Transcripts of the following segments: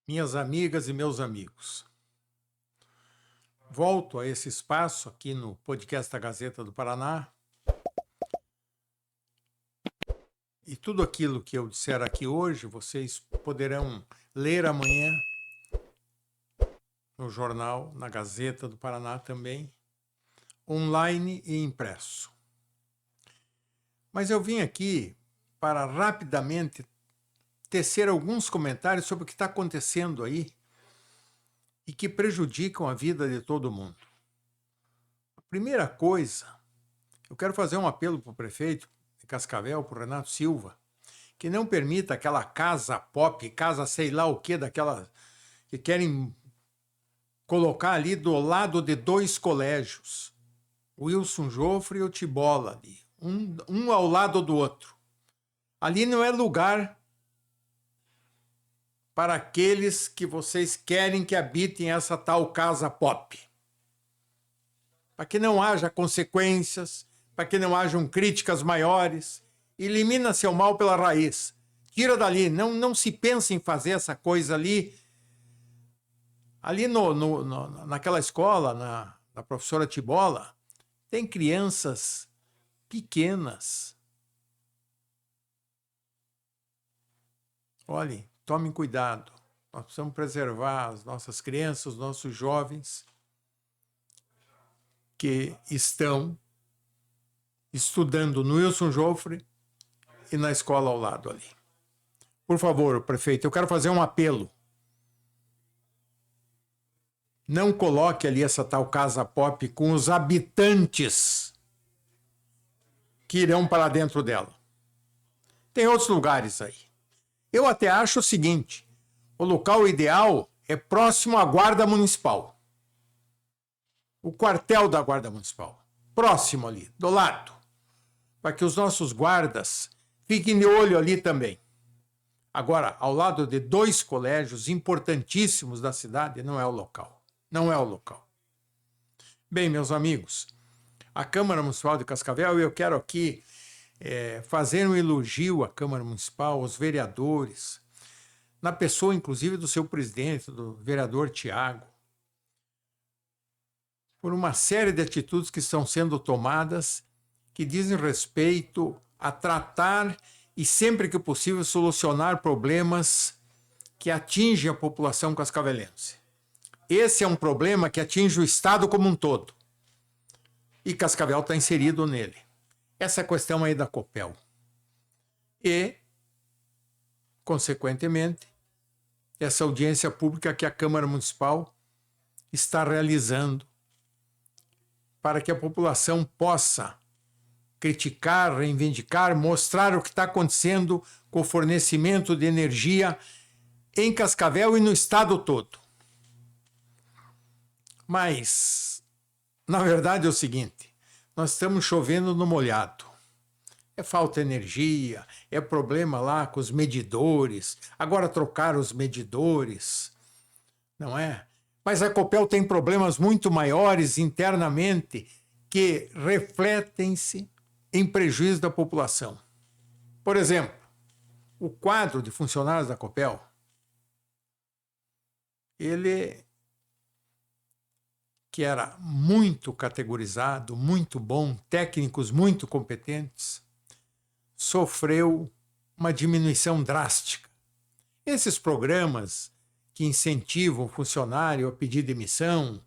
Minhas amigas e meus amigos, volto a esse espaço aqui no podcast da Gazeta do Paraná e tudo aquilo que eu disser aqui hoje vocês poderão ler amanhã no jornal, na Gazeta do Paraná também, online e impresso. Mas eu vim aqui para rapidamente tecer alguns comentários sobre o que está acontecendo aí e que prejudicam a vida de todo mundo. A primeira coisa, eu quero fazer um apelo para o prefeito de Cascavel, para o Renato Silva, que não permita aquela casa pop, casa sei lá o que, daquela que querem colocar ali do lado de dois colégios, o Wilson Jofre e o Tibola ali, um ao lado do outro. Ali não é lugar para aqueles que vocês querem que habitem essa tal casa pop. Para que não haja consequências, para que não hajam críticas maiores, elimina-se o mal pela raiz. Tira dali, não se pensa em fazer essa coisa ali. Ali naquela escola, da professora Tibola, tem crianças pequenas. Olhem, tomem cuidado. Nós precisamos preservar as nossas crianças, os nossos jovens que estão estudando no Wilson Jofre e na escola ao lado ali. Por favor, prefeito, eu quero fazer um apelo. Não coloque ali essa tal casa pop com os habitantes que irão para dentro dela. Tem outros lugares aí. Eu até acho o seguinte, o local ideal é próximo à Guarda Municipal. O quartel da Guarda Municipal. Próximo ali, do lado. Para que os nossos guardas fiquem de olho ali também. Agora, ao lado de dois colégios importantíssimos da cidade, não é o local. Não é o local. Bem, meus amigos, a Câmara Municipal de Cascavel, eu quero aqui fazer um elogio à Câmara Municipal, aos vereadores, na pessoa, inclusive, do seu presidente, do vereador Tiago, por uma série de atitudes que estão sendo tomadas que dizem respeito a tratar e, sempre que possível, solucionar problemas que atingem a população cascavelense. Esse é um problema que atinge o Estado como um todo. E Cascavel está inserido nele. Essa questão aí da Copel. E, consequentemente, essa audiência pública que a Câmara Municipal está realizando para que a população possa criticar, reivindicar, mostrar o que está acontecendo com o fornecimento de energia em Cascavel e no estado todo. Mas, na verdade, é o seguinte, nós estamos chovendo no molhado. É falta de energia, é problema lá com os medidores, agora trocaram os medidores, não é? Mas a Copel tem problemas muito maiores internamente que refletem-se em prejuízo da população. Por exemplo, o quadro de funcionários da Copel, ele que era muito categorizado, muito bom, técnicos muito competentes, sofreu uma diminuição drástica. Esses programas que incentivam o funcionário a pedir demissão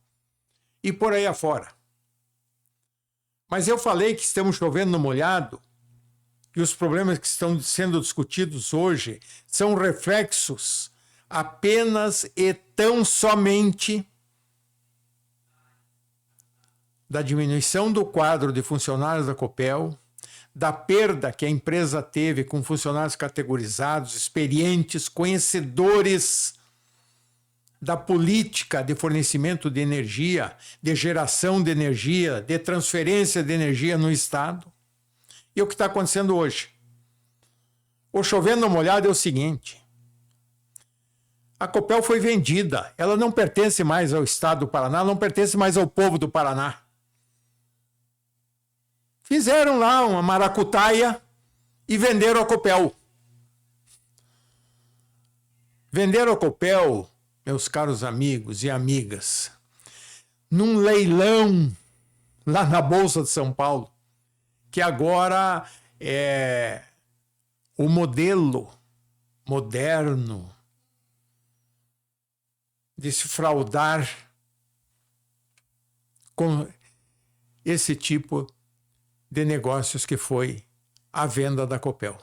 e por aí afora. Mas eu falei que estamos chovendo no molhado e os problemas que estão sendo discutidos hoje são reflexos apenas e tão somente da diminuição do quadro de funcionários da Copel, da perda que a empresa teve com funcionários categorizados, experientes, conhecedores da política de fornecimento de energia, de geração de energia, de transferência de energia no Estado. E o que está acontecendo hoje? O chovendo no molhado é o seguinte, a Copel foi vendida, ela não pertence mais ao Estado do Paraná, não pertence mais ao povo do Paraná. Fizeram lá uma maracutaia e venderam a Copel. Venderam a Copel, meus caros amigos e amigas, num leilão lá na Bolsa de São Paulo, que agora é o modelo moderno de se fraudar com esse tipo de negócios que foi a venda da Copel.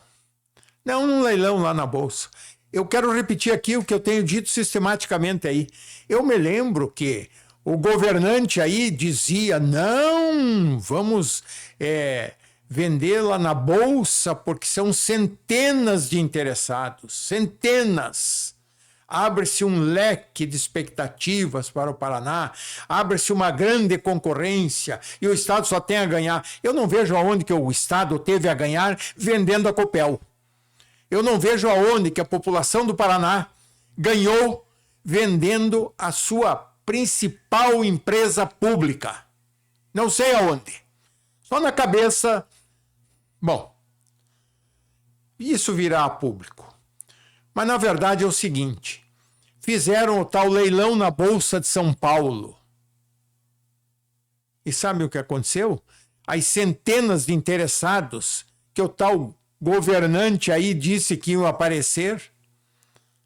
Não num leilão lá na Bolsa. Eu quero repetir aqui o que eu tenho dito sistematicamente aí. Eu me lembro que o governante aí dizia, não, vamos vender lá na Bolsa porque são centenas de interessados, centenas. Abre-se um leque de expectativas para o Paraná, abre-se uma grande concorrência e o Estado só tem a ganhar. Eu não vejo aonde que o Estado teve a ganhar vendendo a Copel. Eu não vejo aonde que a população do Paraná ganhou vendendo a sua principal empresa pública. Não sei aonde. Só na cabeça. Bom, isso virá a público. Mas na verdade é o seguinte: fizeram o tal leilão na Bolsa de São Paulo. E sabe o que aconteceu? As centenas de interessados que o tal governante aí disse que iam aparecer,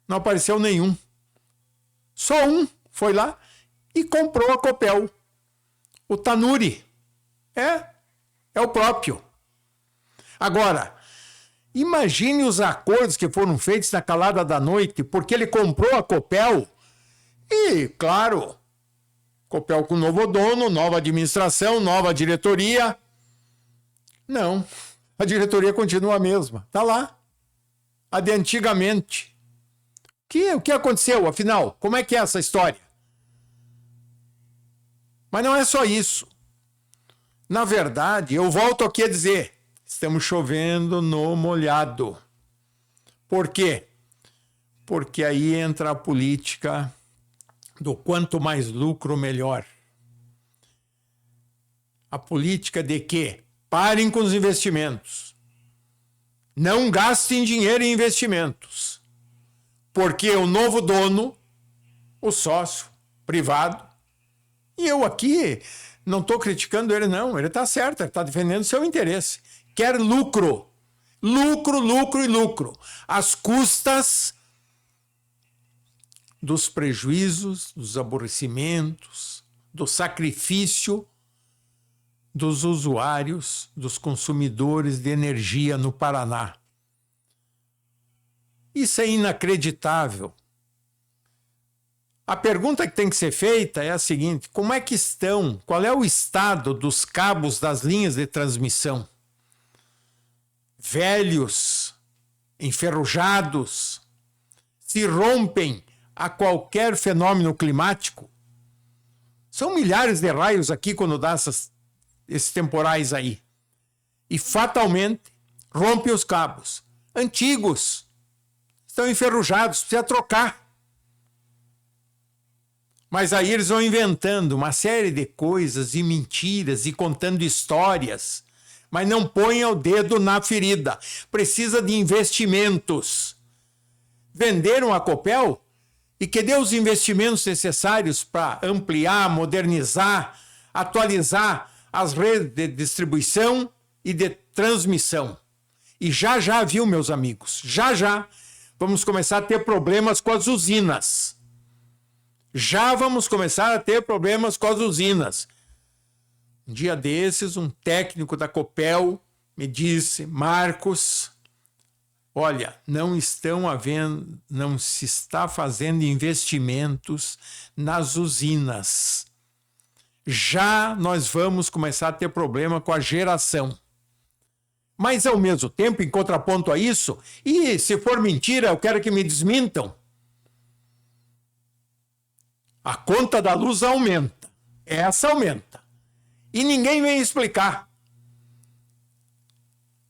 não apareceu nenhum. Só um foi lá e comprou a Copel. O Tanuri. É o próprio. Agora, imagine os acordos que foram feitos na calada da noite, porque ele comprou a Copel e, claro, Copel com novo dono, nova administração, nova diretoria. Não, a diretoria continua a mesma. Está lá. A de antigamente. O que aconteceu, afinal? Como é que é essa história? Mas não é só isso. Na verdade, eu volto aqui a dizer, estamos chovendo no molhado. Por quê? Porque aí entra a política do quanto mais lucro, melhor. A política de que parem com os investimentos. Não gastem dinheiro em investimentos. Porque o novo dono, o sócio privado, e eu aqui não estou criticando ele, não. Ele está certo, ele está defendendo seu interesse. Quer lucro. Lucro, lucro e lucro. Às custas dos prejuízos, dos aborrecimentos, do sacrifício dos usuários, dos consumidores de energia no Paraná. Isso é inacreditável. A pergunta que tem que ser feita é a seguinte: como é que estão? Qual é o estado dos cabos das linhas de transmissão? Velhos, enferrujados, se rompem a qualquer fenômeno climático. São milhares de raios aqui quando dá esses temporais aí. E fatalmente rompe os cabos. Antigos, estão enferrujados, precisa trocar. Mas aí eles vão inventando uma série de coisas e mentiras e contando histórias, mas não põem o dedo na ferida. Precisa de investimentos. Venderam a Copel e que dê os investimentos necessários para ampliar, modernizar, atualizar as redes de distribuição e de transmissão. E já, viu, meus amigos, já vamos começar a ter problemas com as usinas. Já vamos começar a ter problemas com as usinas. Um dia desses, um técnico da Copel me disse: Marcos, olha, não se está fazendo investimentos nas usinas. Já nós vamos começar a ter problema com a geração. Mas, ao mesmo tempo, em contraponto a isso, e se for mentira, eu quero que me desmintam, a conta da luz aumenta. Essa aumenta. E ninguém vem explicar.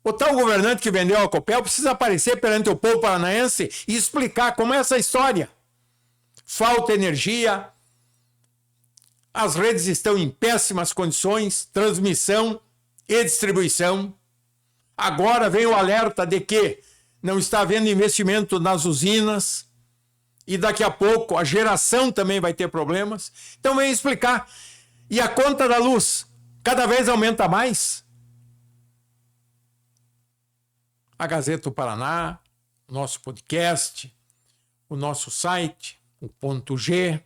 O tal governante que vendeu a Copel precisa aparecer perante o povo paranaense e explicar como é essa história. Falta energia, as redes estão em péssimas condições, transmissão e distribuição. Agora vem o alerta de que não está havendo investimento nas usinas. e daqui a pouco a geração também vai ter problemas. Então vem explicar. E a conta da luz cada vez aumenta mais. A Gazeta do Paraná, o nosso podcast, o nosso site, o Ponto G,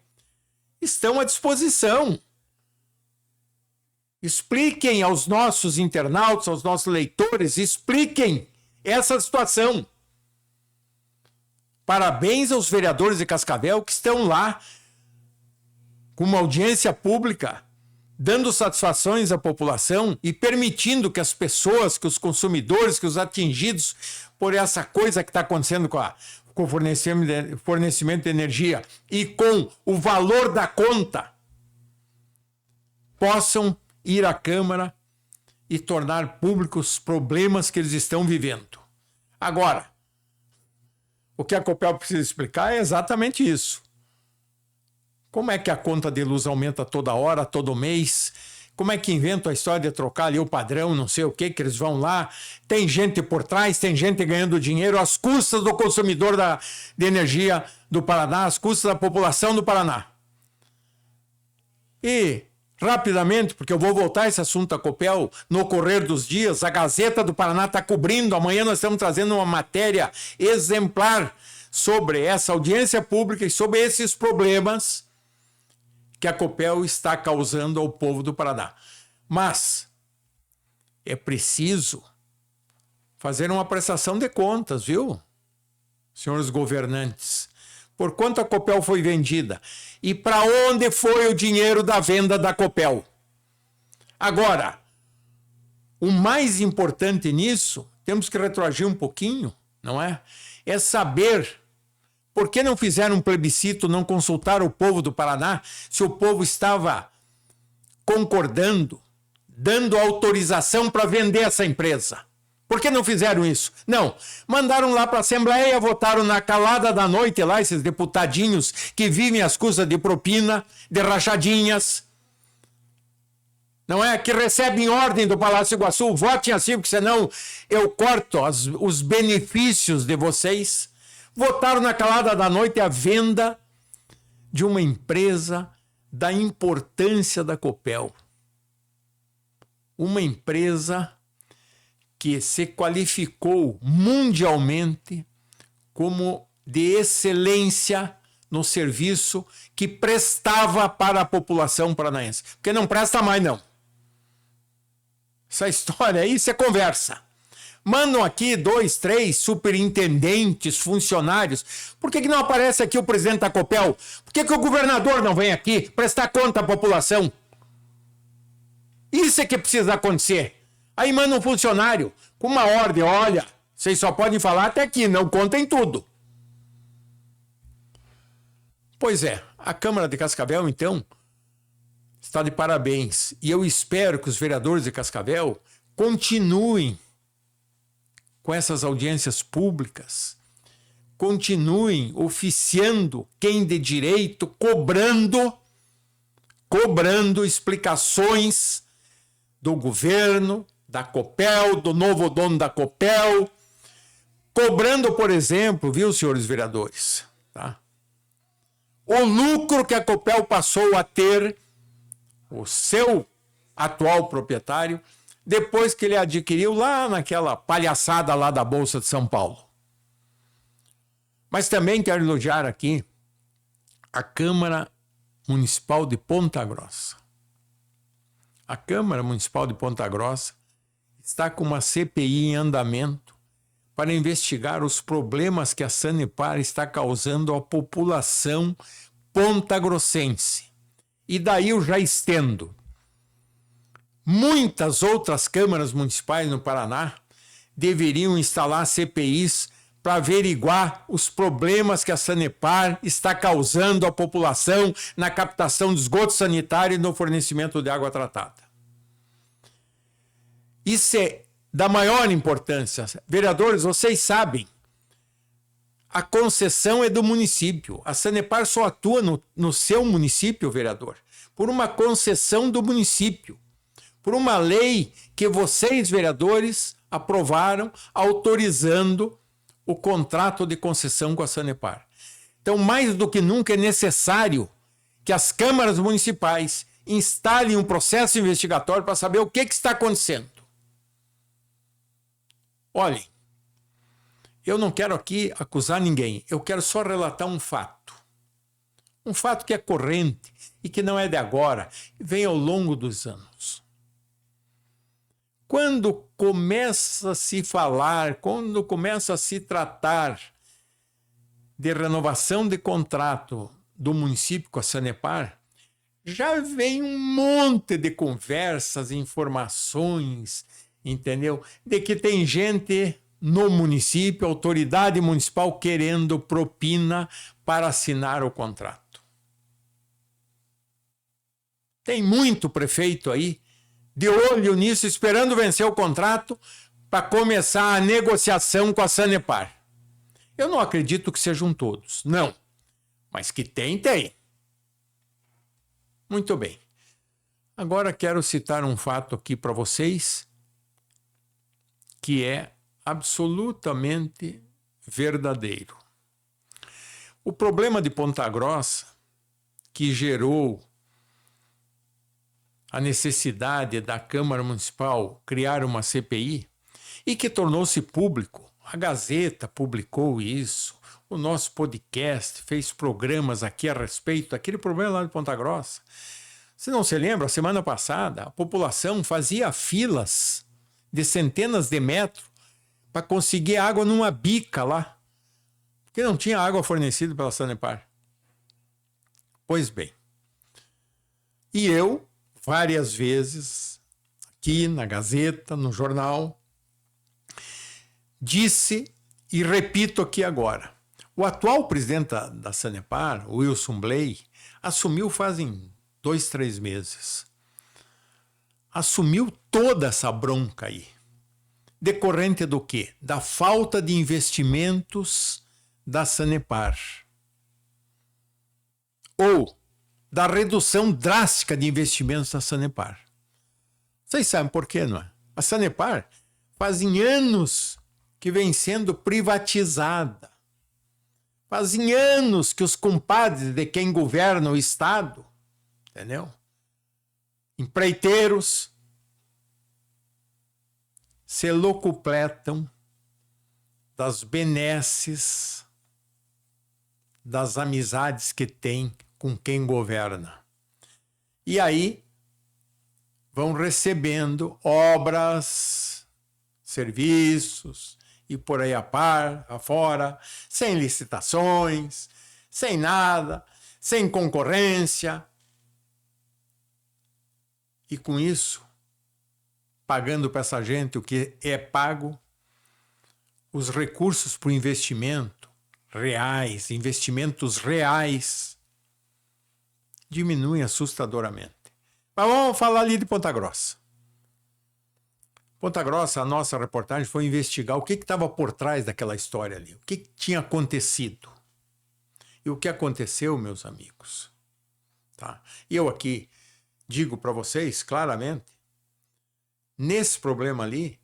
estão à disposição. Expliquem aos nossos internautas, aos nossos leitores, expliquem essa situação. Parabéns aos vereadores de Cascavel que estão lá com uma audiência pública, dando satisfações à população e permitindo que as pessoas, que os consumidores, que os atingidos por essa coisa que está acontecendo com o fornecimento de energia e com o valor da conta, possam ir à Câmara e tornar públicos os problemas que eles estão vivendo. Agora, o que a Copel precisa explicar é exatamente isso. Como é que a conta de luz aumenta toda hora, todo mês? Como é que inventam a história de trocar ali o padrão, não sei o que eles vão lá? Tem gente por trás, tem gente ganhando dinheiro às custas do consumidor de energia do Paraná, às custas da população do Paraná. E, rapidamente, porque eu vou voltar a esse assunto da Copel no correr dos dias, a Gazeta do Paraná está cobrindo, amanhã nós estamos trazendo uma matéria exemplar sobre essa audiência pública e sobre esses problemas que a Copel está causando ao povo do Paraná. Mas é preciso fazer uma prestação de contas, viu, senhores governantes? Por quanto a Copel foi vendida? E para onde foi o dinheiro da venda da Copel? Agora, o mais importante nisso, temos que retroagir um pouquinho, não é? É saber por que não fizeram um plebiscito, não consultaram o povo do Paraná, se o povo estava concordando, dando autorização para vender essa empresa. Por que não fizeram isso? Não, mandaram lá para a Assembleia, votaram na calada da noite lá, esses deputadinhos que vivem às custas de propina, de rachadinhas, não é? Que recebem ordem do Palácio Iguaçu, votem assim, porque senão eu corto os benefícios de vocês. Votaram na calada da noite a venda de uma empresa da importância da Copel. Uma empresa que se qualificou mundialmente como de excelência no serviço que prestava para a população paranaense. Porque não presta mais, não. Essa história aí, isso é conversa. Mandam aqui 2, 3 superintendentes, funcionários. Por que não aparece aqui o presidente da Copel? Por que o governador não vem aqui prestar conta à população? Isso é que precisa acontecer. Aí manda um funcionário com uma ordem, olha, vocês só podem falar até aqui, não contem tudo. Pois é, a Câmara de Cascavel, então, está de parabéns. E eu espero que os vereadores de Cascavel continuem com essas audiências públicas, continuem oficiando quem de direito, cobrando explicações do governo, da Copel, do novo dono da Copel, cobrando, por exemplo, viu, senhores vereadores, tá? O lucro que a Copel passou a ter, o seu atual proprietário, depois que ele adquiriu lá naquela palhaçada lá da Bolsa de São Paulo. Mas também quero elogiar aqui a Câmara Municipal de Ponta Grossa. A Câmara Municipal de Ponta Grossa está com uma CPI em andamento para investigar os problemas que a Sanepar está causando à população pontagrossense. E daí eu já estendo. Muitas outras câmaras municipais no Paraná deveriam instalar CPIs para averiguar os problemas que a Sanepar está causando à população na captação de esgoto sanitário e no fornecimento de água tratada. Isso é da maior importância. Vereadores, vocês sabem, a concessão é do município. A Sanepar só atua no seu município, vereador, por uma concessão do município, por uma lei que vocês, vereadores, aprovaram autorizando o contrato de concessão com a Sanepar. Então, mais do que nunca é necessário que as câmaras municipais instalem um processo investigatório para saber o que está acontecendo. Olhem, eu não quero aqui acusar ninguém, eu quero só relatar um fato. Um fato que é corrente e que não é de agora, vem ao longo dos anos. Quando começa a se falar, quando começa a se tratar de renovação de contrato do município com a Sanepar, já vem um monte de conversas, informações, entendeu? De que tem gente no município, autoridade municipal, querendo propina para assinar o contrato. Tem muito prefeito aí de olho nisso, esperando vencer o contrato para começar a negociação com a Sanepar. Eu não acredito que sejam todos, não. Mas que tem, tem. Muito bem. Agora quero citar um fato aqui para vocês que é absolutamente verdadeiro. O problema de Ponta Grossa, que gerou a necessidade da Câmara Municipal criar uma CPI e que tornou-se público. A Gazeta publicou isso, o nosso podcast fez programas aqui a respeito daquele problema lá de Ponta Grossa. Você não se lembra? Semana passada, a população fazia filas de centenas de metros para conseguir água numa bica lá, porque não tinha água fornecida pela Sanepar. Pois bem, e eu, várias vezes, aqui na Gazeta, no jornal, disse e repito aqui agora. O atual presidente da Sanepar, o Wilson Blay, assumiu fazem 2, 3 meses. Assumiu toda essa bronca aí. Decorrente do quê? Da falta de investimentos da Sanepar. Ou da redução drástica de investimentos da Sanepar. Vocês sabem por quê, não é? A Sanepar fazem anos que vem sendo privatizada. Fazem anos que os compadres de quem governa o Estado, entendeu? Empreiteiros, se locupletam das benesses, das amizades que tem com quem governa. E aí vão recebendo obras, serviços e por aí afora, sem licitações, sem nada, sem concorrência. E com isso, pagando para essa gente o que é pago, os recursos para o investimento reais, investimentos reais, diminuem assustadoramente. Mas vamos falar ali de Ponta Grossa. Ponta Grossa, a nossa reportagem foi investigar o que estava por trás daquela história ali, o que tinha acontecido. E o que aconteceu, meus amigos? Tá? E eu aqui digo para vocês claramente, nesse problema ali,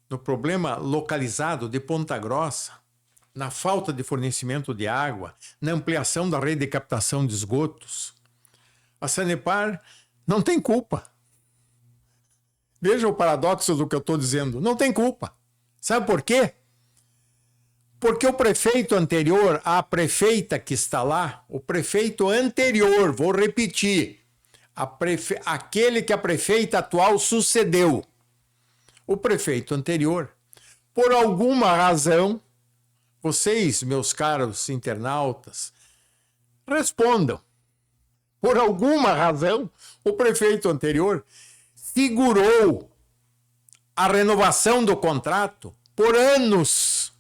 no problema localizado de Ponta Grossa, na falta de fornecimento de água, na ampliação da rede de captação de esgotos, a Sanepar não tem culpa. Veja o paradoxo do que eu estou dizendo. Não tem culpa. Sabe por quê? Porque o prefeito anterior, a prefeita que está lá, o prefeito anterior, vou repetir, aquele que a prefeita atual sucedeu, o prefeito anterior, por alguma razão, vocês, meus caros internautas, respondam. Por alguma razão, o prefeito anterior segurou a renovação do contrato por anos.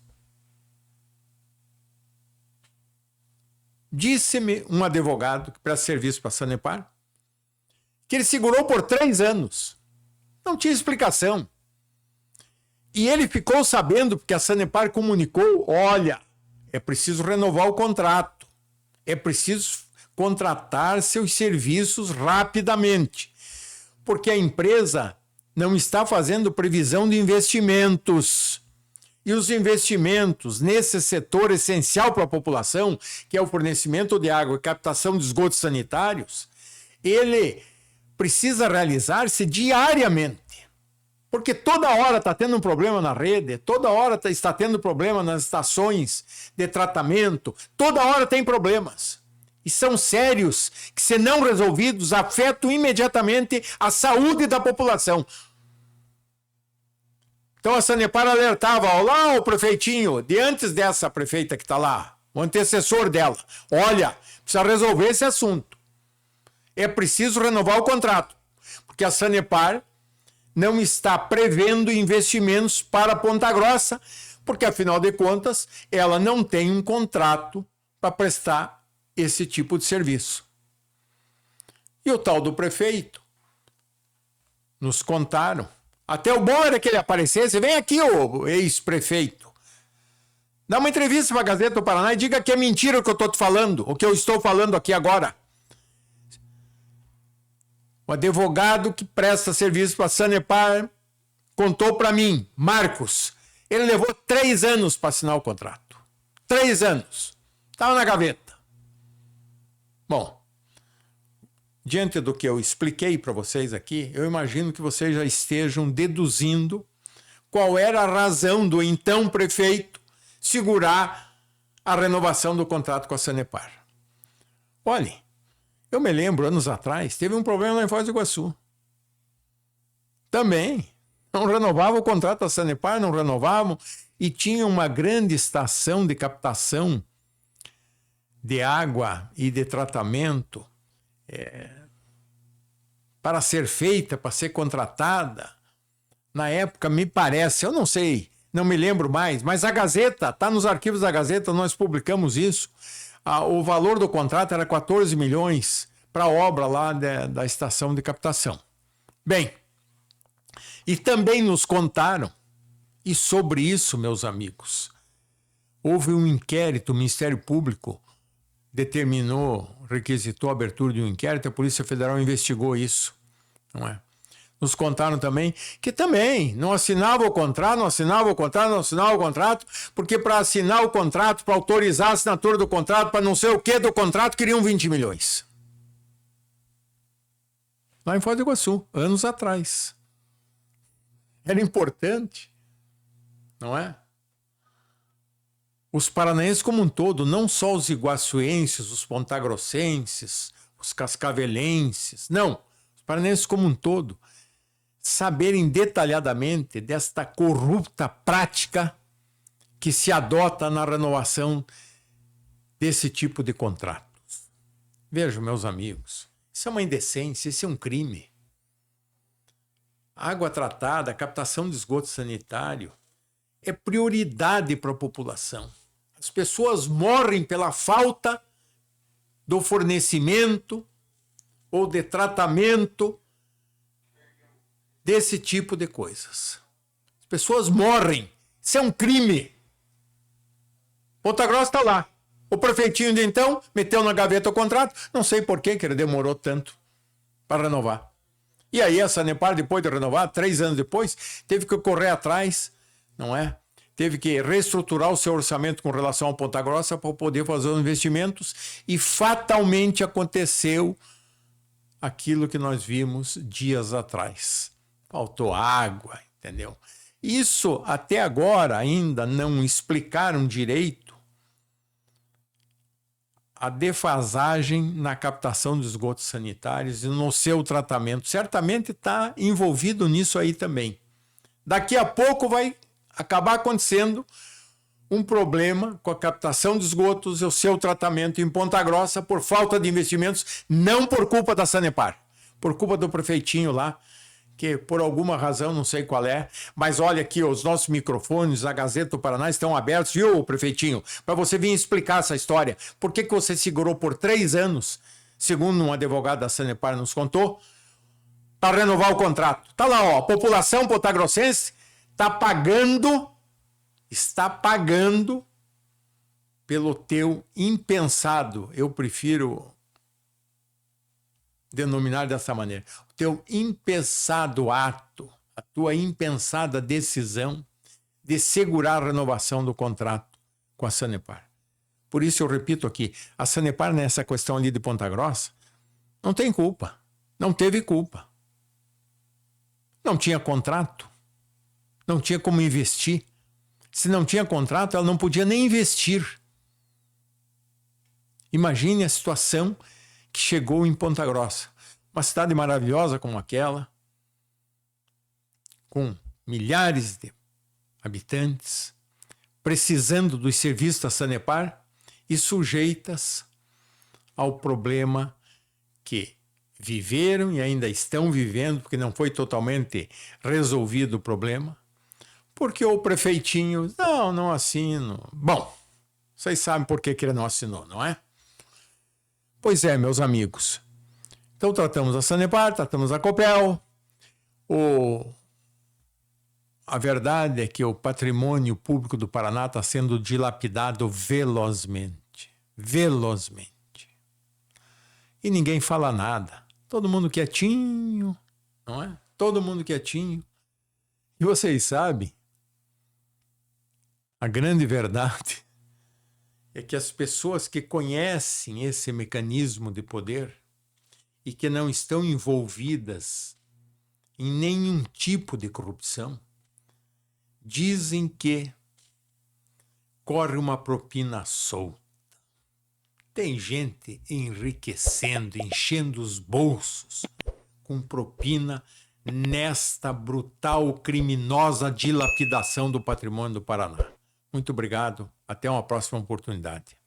Disse-me um advogado que presta serviço para a Sanepar que ele segurou por 3 anos. Não tinha explicação. E ele ficou sabendo porque a Sanepar comunicou, olha, é preciso renovar o contrato. É preciso contratar seus serviços rapidamente. Porque a empresa não está fazendo previsão de investimentos. E os investimentos nesse setor essencial para a população, que é o fornecimento de água e captação de esgotos sanitários, ele precisa realizar-se diariamente. Porque toda hora está tendo um problema na rede, toda hora está tendo problema nas estações de tratamento, toda hora tem problemas. E são sérios, que se não resolvidos, afetam imediatamente a saúde da população. Então a Sanepar alertava, olá o prefeitinho, de antes dessa prefeita que está lá, o antecessor dela, olha, precisa resolver esse assunto. É preciso renovar o contrato, porque a Sanepar não está prevendo investimentos para Ponta Grossa, porque afinal de contas ela não tem um contrato para prestar esse tipo de serviço. E o tal do prefeito, nos contaram, até o bom era que ele aparecesse, vem aqui o ex-prefeito, dá uma entrevista para a Gazeta do Paraná e diga que é mentira o que eu estou te falando, o que eu estou falando aqui agora. O advogado que presta serviço para a Sanepar contou para mim, Marcos, ele levou 3 anos para assinar o contrato. 3 anos. Estava na gaveta. Bom, diante do que eu expliquei para vocês aqui, eu imagino que vocês já estejam deduzindo qual era a razão do então prefeito segurar a renovação do contrato com a Sanepar. Olhem, eu me lembro, anos atrás, teve um problema lá em Foz do Iguaçu. Também. Não renovava o contrato da Sanepar, não renovavam. E tinha uma grande estação de captação de água e de tratamento para ser feita, para ser contratada. Na época, me parece, eu não sei, não me lembro mais, mas a Gazeta, está nos arquivos da Gazeta, nós publicamos isso. O valor do contrato era 14 milhões para a obra lá da estação de captação. Bem, e também nos contaram, e sobre isso, meus amigos, houve um inquérito, o Ministério Público requisitou a abertura de um inquérito, a Polícia Federal investigou isso, não é? Nos contaram também que também não assinava o contrato, porque para assinar o contrato, para autorizar a assinatura do contrato, para não sei o que do contrato, queriam 20 milhões. Lá em Foz do Iguaçu, anos atrás. Era importante, não é? Os paranaenses como um todo, não só os iguaçuenses, os pontagrossenses, os cascavelenses, não, os paranaenses como um todo, saberem detalhadamente desta corrupta prática que se adota na renovação desse tipo de contratos. Vejam, meus amigos, isso é uma indecência, isso é um crime. Água tratada, captação de esgoto sanitário é prioridade para a população. As pessoas morrem pela falta do fornecimento ou de tratamento desse tipo de coisas. As pessoas morrem. Isso é um crime. Ponta Grossa está lá. O prefeitinho de então meteu na gaveta o contrato. Não sei por que ele demorou tanto para renovar. E aí a Sanepar, depois de renovar, 3 anos depois, teve que correr atrás, não é? Teve que reestruturar o seu orçamento com relação ao Ponta Grossa para poder fazer os investimentos e fatalmente aconteceu aquilo que nós vimos dias atrás. Faltou água, entendeu? Isso até agora ainda não explicaram direito a defasagem na captação de esgotos sanitários e no seu tratamento. Certamente está envolvido nisso aí também. Daqui a pouco vai acabar acontecendo um problema com a captação de esgotos e o seu tratamento em Ponta Grossa por falta de investimentos, não por culpa da Sanepar, por culpa do prefeitinho lá, que por alguma razão, não sei qual é, mas olha aqui, os nossos microfones, a Gazeta do Paraná estão abertos, viu, prefeitinho? Para você vir explicar essa história. Por que você segurou por 3 anos, segundo um advogado da Sanepar nos contou, para renovar o contrato? Tá lá, ó, a população pontagrossense está pagando pelo teu impensado, eu prefiro denominar dessa maneira, o teu impensado ato, a tua impensada decisão de segurar a renovação do contrato com a Sanepar. Por isso eu repito aqui, a Sanepar nessa questão ali de Ponta Grossa não tem culpa, não teve culpa. Não tinha contrato, não tinha como investir. Se não tinha contrato, ela não podia nem investir. Imagine a situação que chegou em Ponta Grossa. Uma cidade maravilhosa como aquela, com milhares de habitantes, precisando dos serviços da Sanepar e sujeitas ao problema que viveram e ainda estão vivendo, porque não foi totalmente resolvido o problema, porque o prefeitinho, não assino. Bom, vocês sabem por que ele não assinou, não é? Pois é, meus amigos. Então tratamos a Sanepar, tratamos a Copel. A verdade é que o patrimônio público do Paraná está sendo dilapidado velozmente. Velozmente. E ninguém fala nada. Todo mundo quietinho, não é? Todo mundo quietinho. E vocês sabem, a grande verdade é que as pessoas que conhecem esse mecanismo de poder e que não estão envolvidas em nenhum tipo de corrupção, dizem que corre uma propina solta. Tem gente enriquecendo, enchendo os bolsos com propina nesta brutal, criminosa dilapidação do patrimônio do Paraná. Muito obrigado. Até uma próxima oportunidade.